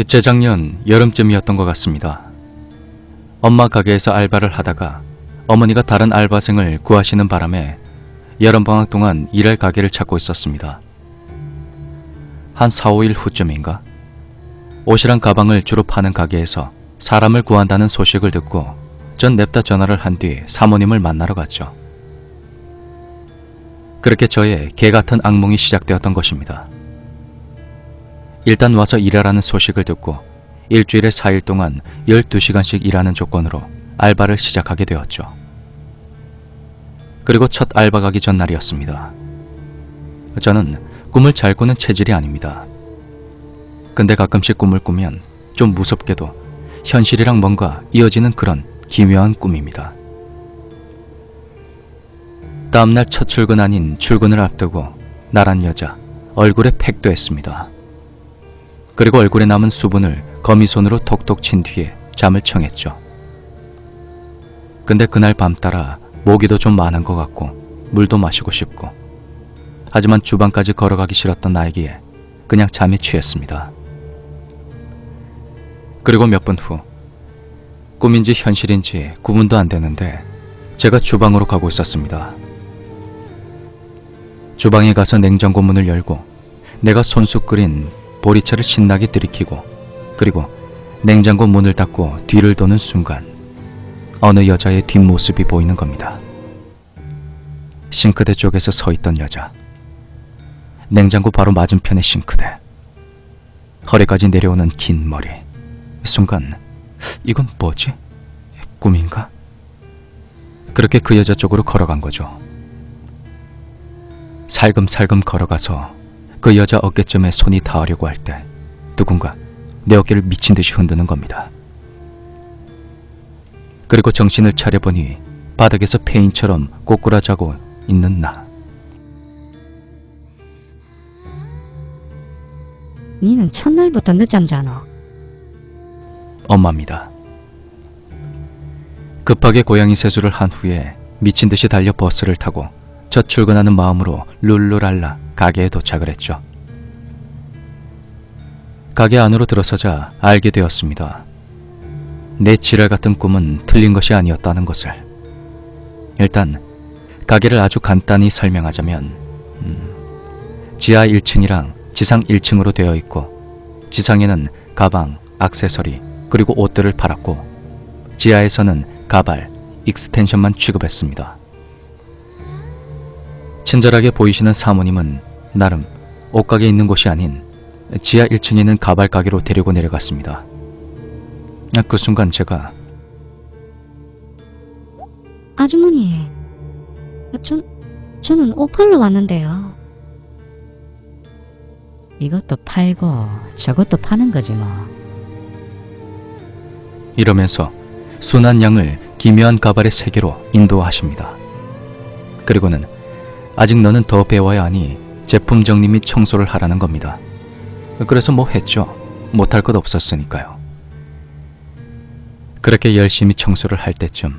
재작년 여름쯤이었던 것 같습니다. 엄마 가게에서 알바를 하다가 어머니가 다른 알바생을 구하시는 바람에 여름방학 동안 일할 가게를 찾고 있었습니다. 한 4, 5일 후쯤인가 옷이랑 가방을 주로 파는 가게에서 사람을 구한다는 소식을 듣고 전 냅다 전화를 한 뒤 사모님을 만나러 갔죠. 그렇게 저의 개같은 악몽이 시작되었던 것입니다. 일단 와서 일하라는 소식을 듣고 일주일에 4일 동안 12시간씩 일하는 조건으로 알바를 시작하게 되었죠. 그리고 첫 알바 가기 전날이었습니다. 저는 꿈을 잘 꾸는 체질이 아닙니다. 근데 가끔씩 꿈을 꾸면 좀 무섭게도 현실이랑 뭔가 이어지는 그런 기묘한 꿈입니다. 다음날 첫 출근 아닌 출근을 앞두고 나란 여자 얼굴에 팩도 했습니다. 그리고 얼굴에 남은 수분을 거미손으로 톡톡 친 뒤에 잠을 청했죠. 근데 그날 밤 따라 모기도 좀 많은 것 같고 물도 마시고 싶고 하지만 주방까지 걸어가기 싫었던 나에게 그냥 잠에 취했습니다. 그리고 몇 분 후 꿈인지 현실인지 구분도 안 되는데 제가 주방으로 가고 있었습니다. 주방에 가서 냉장고 문을 열고 내가 손수 끓인 보리차를 신나게 들이키고 그리고 냉장고 문을 닫고 뒤를 도는 순간 어느 여자의 뒷모습이 보이는 겁니다. 싱크대 쪽에서 서 있던 여자. 냉장고 바로 맞은편의 싱크대. 허리까지 내려오는 긴 머리. 순간 이건 뭐지? 꿈인가? 그렇게 그 여자 쪽으로 걸어간 거죠. 살금살금 걸어가서 그 여자 어깨쯤에 손이 닿으려고 할 때 누군가 내 어깨를 미친 듯이 흔드는 겁니다. 그리고 정신을 차려보니 바닥에서 폐인처럼 꼬꾸라자고 있는 나. 니는 첫날부터 늦잠 자노? 엄마입니다. 급하게 고양이 세수를 한 후에 미친 듯이 달려 버스를 타고 첫 출근하는 마음으로 룰루랄라 가게에 도착을 했죠. 가게 안으로 들어서자 알게 되었습니다. 내 지랄 같은 꿈은 틀린 것이 아니었다는 것을. 일단 가게를 아주 간단히 설명하자면 지하 1층이랑 지상 1층으로 되어 있고 지상에는 가방, 액세서리 그리고 옷들을 팔았고 지하에서는 가발, 익스텐션만 취급했습니다. 친절하게 보이시는 사모님은 나름 옷가게 있는 곳이 아닌 지하 1층에 있는 가발 가게로 데리고 내려갔습니다. 그 순간 제가 아주머니, 저는 옷 팔러 왔는데요. 이것도 팔고 저것도 파는 거지 뭐. 이러면서 순한 양을 기묘한 가발의 세계로 인도하십니다. 그리고는 아직 너는 더 배워야 하니 제품 정리 및 청소를 하라는 겁니다. 그래서 뭐 했죠. 못할 것 없었으니까요. 그렇게 열심히 청소를 할 때쯤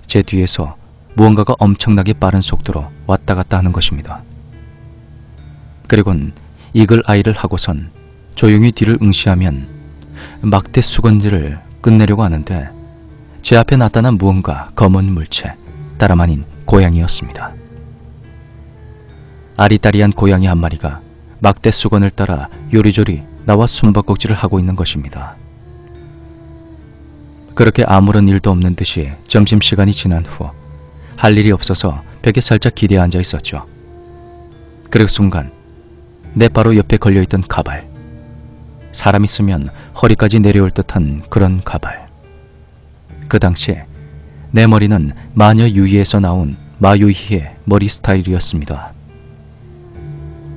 제 뒤에서 무언가가 엄청나게 빠른 속도로 왔다 갔다 하는 것입니다. 그리곤 이글 아이를 하고선 조용히 뒤를 응시하면 막대 수건질을 끝내려고 하는데 제 앞에 나타난 무언가 검은 물체, 다름 아닌 고양이였습니다. 아리따리한 고양이 한 마리가 막대 수건을 따라 요리조리 나와 숨바꼭질을 하고 있는 것입니다. 그렇게 아무런 일도 없는 듯이 점심시간이 지난 후 할 일이 없어서 벽에 살짝 기대어 앉아 있었죠. 그리고 순간 내 바로 옆에 걸려있던 가발. 사람 있으면 허리까지 내려올 듯한 그런 가발. 그 당시에 내 머리는 마녀 유희에서 나온 마유희의 머리 스타일이었습니다.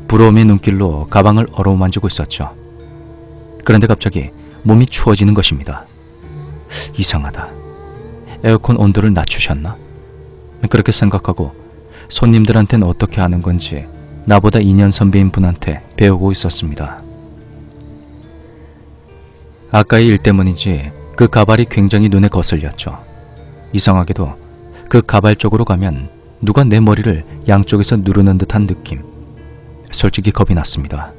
부러움의 눈길로 가방을 어루만지고 있었죠. 그런데 갑자기 몸이 추워지는 것입니다. 이상하다. 에어컨 온도를 낮추셨나? 그렇게 생각하고 손님들한테는 어떻게 하는 건지 나보다 2년 선배인 분한테 배우고 있었습니다. 아까의 일 때문인지 그 가발이 굉장히 눈에 거슬렸죠. 이상하게도 그 가발 쪽으로 가면 누가 내 머리를 양쪽에서 누르는 듯한 느낌. 솔직히 겁이 났습니다.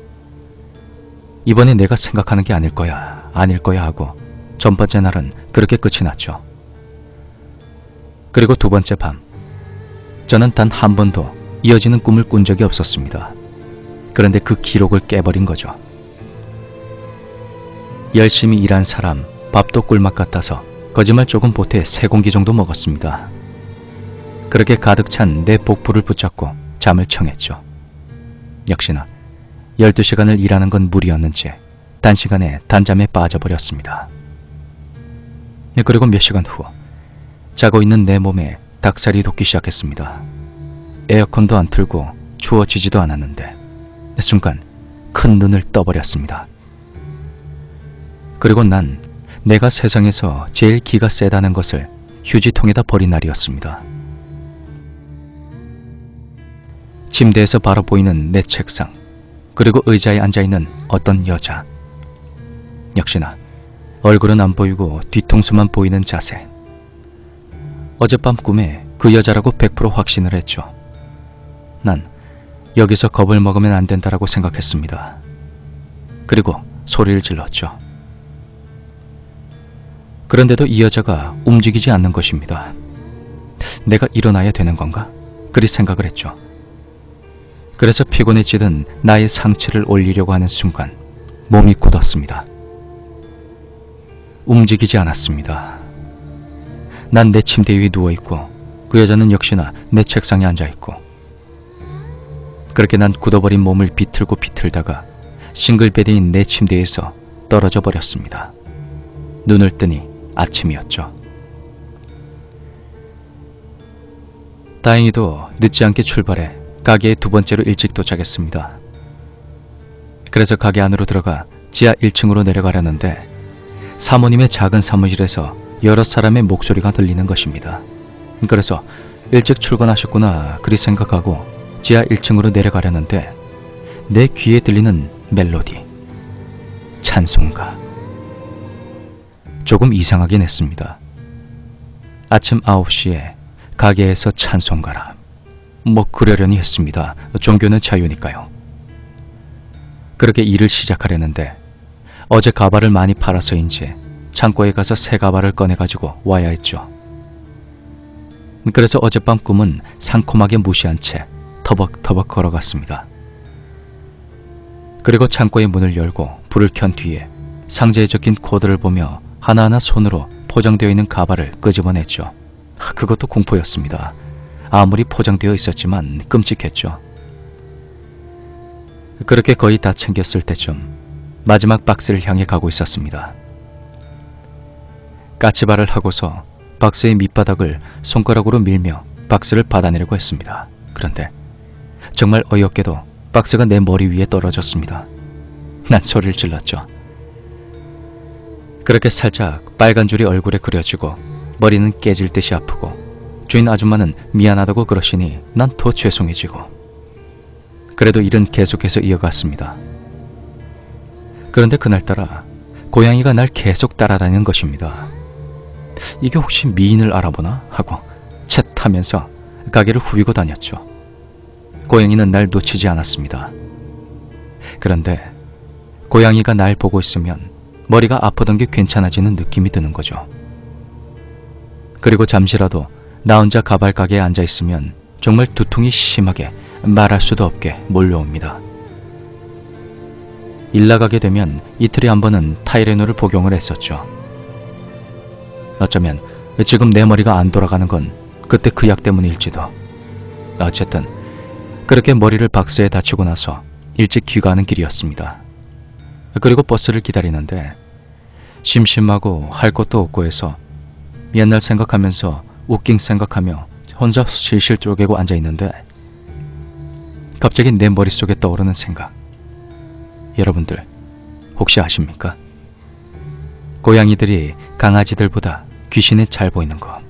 이번에 내가 생각하는 게 아닐 거야, 아닐 거야 하고 전 번째 날은 그렇게 끝이 났죠. 그리고 두 번째 밤, 저는 단 한 번도 이어지는 꿈을 꾼 적이 없었습니다. 그런데 그 기록을 깨버린 거죠. 열심히 일한 사람, 밥도 꿀맛 같아서 거짓말 조금 보태 3공기 정도 먹었습니다. 그렇게 가득 찬 내 복부를 붙잡고 잠을 청했죠. 역시나 12시간을 일하는 건 무리였는지 단시간에 단잠에 빠져버렸습니다. 그리고 몇 시간 후 자고 있는 내 몸에 닭살이 돋기 시작했습니다. 에어컨도 안 틀고 추워지지도 않았는데 순간 큰 눈을 떠버렸습니다. 그리고 난 내가 세상에서 제일 기가 세다는 것을 휴지통에다 버린 날이었습니다. 침대에서 바로 보이는 내 책상, 그리고 의자에 앉아있는 어떤 여자. 역시나 얼굴은 안 보이고 뒤통수만 보이는 자세. 어젯밤 꿈에 그 여자라고 100% 확신을 했죠. 난 여기서 겁을 먹으면 안 된다라고 생각했습니다. 그리고 소리를 질렀죠. 그런데도 이 여자가 움직이지 않는 것입니다. 내가 일어나야 되는 건가? 그리 생각을 했죠. 그래서 피곤해지던 나의 상체를 올리려고 하는 순간 몸이 굳었습니다. 움직이지 않았습니다. 난 내 침대 위에 누워있고 그 여자는 역시나 내 책상에 앉아있고, 그렇게 난 굳어버린 몸을 비틀고 비틀다가 싱글베드인 내 침대에서 떨어져 버렸습니다. 눈을 뜨니 아침이었죠. 다행히도 늦지 않게 출발해 가게에 두 번째로 일찍 도착했습니다. 그래서 가게 안으로 들어가 지하 1층으로 내려가려는데 사모님의 작은 사무실에서 여러 사람의 목소리가 들리는 것입니다. 그래서 일찍 출근하셨구나 그리 생각하고 지하 1층으로 내려가려는데 내 귀에 들리는 멜로디, 찬송가. 조금 이상하긴 했습니다. 아침 9시에 가게에서 찬송가라. 뭐 그러려니 했습니다. 종교는 자유니까요. 그렇게 일을 시작하려는데 어제 가발을 많이 팔아서인지 창고에 가서 새 가발을 꺼내가지고 와야 했죠. 그래서 어젯밤 꿈은 상콤하게 무시한 채 터벅터벅 걸어갔습니다. 그리고 창고의 문을 열고 불을 켠 뒤에 상자에 적힌 코드를 보며 하나하나 손으로 포장되어 있는 가발을 끄집어냈죠. 그것도 공포였습니다. 아무리 포장되어 있었지만 끔찍했죠. 그렇게 거의 다 챙겼을 때쯤 마지막 박스를 향해 가고 있었습니다. 까치발을 하고서 박스의 밑바닥을 손가락으로 밀며 박스를 받아내려고 했습니다. 그런데 정말 어이없게도 박스가 내 머리 위에 떨어졌습니다. 난 소리를 질렀죠. 그렇게 살짝 빨간 줄이 얼굴에 그려지고 머리는 깨질 듯이 아프고 주인 아줌마는 미안하다고 그러시니 난 더 죄송해지고, 그래도 일은 계속해서 이어갔습니다. 그런데 그날따라 고양이가 날 계속 따라다니는 것입니다. 이게 혹시 미인을 알아보나 하고 쳇하면서 가게를 후비고 다녔죠. 고양이는 날 놓치지 않았습니다. 그런데 고양이가 날 보고 있으면 머리가 아프던 게 괜찮아지는 느낌이 드는 거죠. 그리고 잠시라도 나 혼자 가발 가게에 앉아있으면 정말 두통이 심하게 말할 수도 없게 몰려옵니다. 일 나가게 되면 이틀에 한 번은 타이레놀을 복용을 했었죠. 어쩌면 지금 내 머리가 안 돌아가는 건 그때 그 약 때문일지도. 어쨌든 그렇게 머리를 박스에 다치고 나서 일찍 귀가하는 길이었습니다. 그리고 버스를 기다리는데 심심하고 할 것도 없고 해서 옛날 생각하면서 웃긴 생각하며 혼자 실실 쪼개고 앉아있는데 갑자기 내 머릿속에 떠오르는 생각. 여러분들 혹시 아십니까? 고양이들이 강아지들보다 귀신에 잘 보이는 거.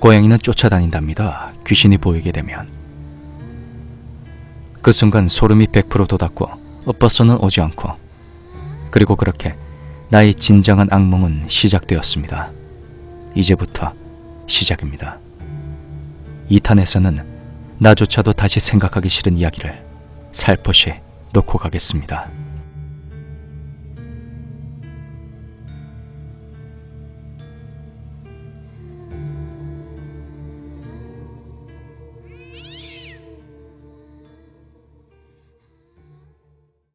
고양이는 쫓아다닌답니다. 귀신이 보이게 되면. 그 순간 소름이 100% 돋았고 버스는 오지 않고, 그리고 그렇게 나의 진정한 악몽은 시작되었습니다. 이제부터 시작입니다. 2탄에서는 나조차도 다시 생각하기 싫은 이야기를 살포시 놓고 가겠습니다.